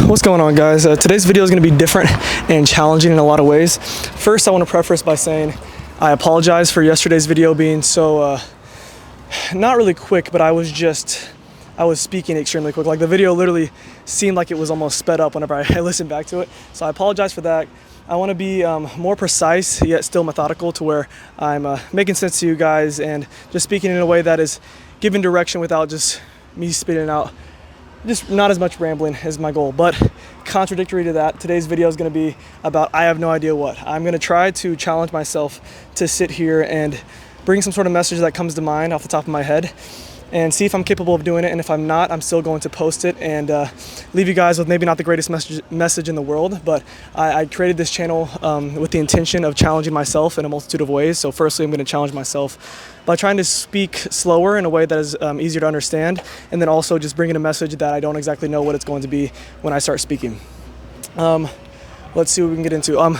What's going on, guys? Today's video is going to be different and challenging in a lot of ways. First, I want to preface by saying I apologize for yesterday's video being so not really quick, but I was speaking extremely quick. Like, the video literally seemed like it was almost sped up whenever I listened back to it. So I apologize for that. I want to be more precise yet still methodical, to where I'm making sense to you guys and just speaking in a way that is giving direction without just me spitting out just not as much rambling is my goal. But contradictory to that, today's video is going to be about I have no idea what. I'm going to try to challenge myself to sit here and bring some sort of message that comes to mind off the top of my head and see if I'm capable of doing it. And if I'm not, I'm still going to post it and leave you guys with maybe not the greatest message in the world. But I created this channel with the intention of challenging myself in a multitude of ways. So firstly, I'm going to challenge myself by trying to speak slower in a way that is easier to understand, and then also just bringing a message that I don't exactly know what it's going to be when I start speaking. Let's see what we can get into.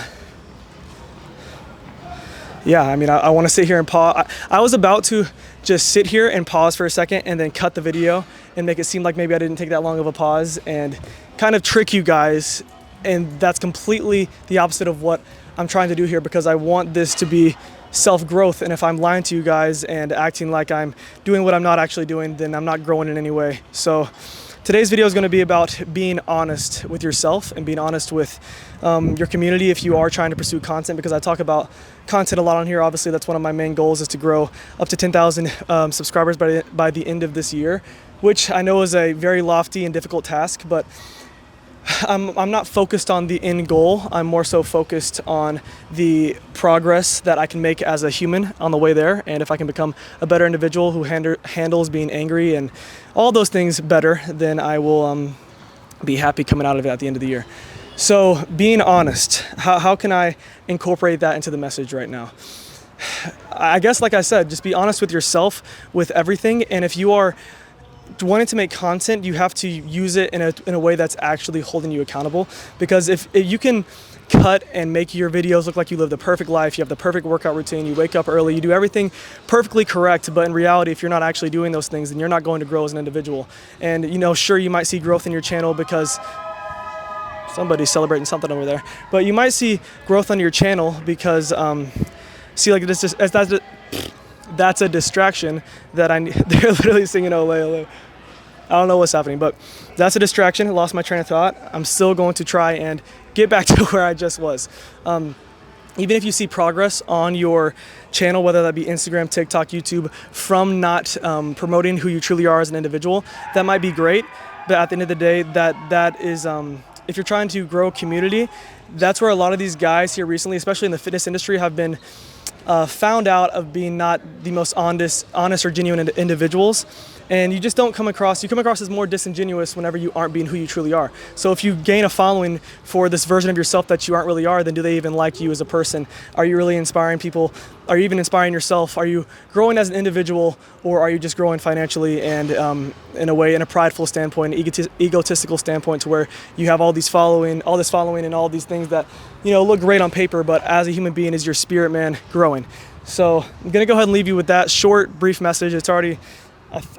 Yeah, I mean, I want to sit here and pause. I was about to just sit here and pause for a second and then cut the video and make it seem like maybe I didn't take that long of a pause and kind of trick you guys. And that's completely the opposite of what I'm trying to do here, because I want this to be self-growth. And if I'm lying to you guys and acting like I'm doing what I'm not actually doing, then I'm not growing in any way. So today's video is going to be about being honest with yourself and being honest with your community if you are trying to pursue content, because I talk about content a lot on here. Obviously, that's one of my main goals, is to grow up to 10,000 subscribers by the end of this year, which I know is a very lofty and difficult task, but I'm not focused on the end goal. I'm more so focused on the progress that I can make as a human on the way there. And if I can become a better individual who handles being angry and all those things better, then I will be happy coming out of it at the end of the year. So being honest, how can I incorporate that into the message right now? I guess, like I said, just be honest with yourself with everything. And if you are wanting to make content, you have to use it in a way that's actually holding you accountable. Because if you can cut and make your videos look like you live the perfect life, you have the perfect workout routine, you wake up early, you do everything perfectly correct, but in reality, if you're not actually doing those things, then you're not going to grow as an individual. And sure, you might see growth in your channel because somebody's celebrating something over there, but you might see growth on your channel because see, like, this just that's a distraction that they're literally singing ole ole. I don't know what's happening, but that's a distraction. I lost my train of thought. I'm still going to try and get back to where I just was. Even if you see progress on your channel, whether that be Instagram, TikTok, YouTube, from not promoting who you truly are as an individual, that might be great. But at the end of the day, that is, if you're trying to grow community, that's where a lot of these guys here recently, especially in the fitness industry, have been found out of being not the most honest or genuine individuals. And you just don't come across as more disingenuous whenever you aren't being who you truly are. So if you gain a following for this version of yourself that you aren't really are, then do they even like you as a person? Are you really inspiring people? Are you even inspiring yourself? Are you growing as an individual, or are you just growing financially and in a prideful standpoint, egotistical standpoint, to where you have all this following and all these things that look great on paper, but as a human being, is your spirit man growing? So I'm gonna go ahead and leave you with that short, brief message. It's already,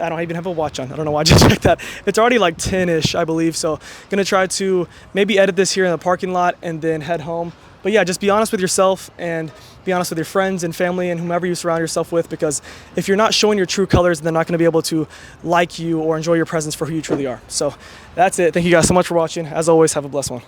I don't even have a watch on. I don't know why I just checked that. It's already like 10-ish, I believe. So gonna try to maybe edit this here in the parking lot and then head home. But yeah, just be honest with yourself and be honest with your friends and family and whomever you surround yourself with, because if you're not showing your true colors, they're not gonna be able to like you or enjoy your presence for who you truly are. So that's it. Thank you guys so much for watching. As always, have a blessed one.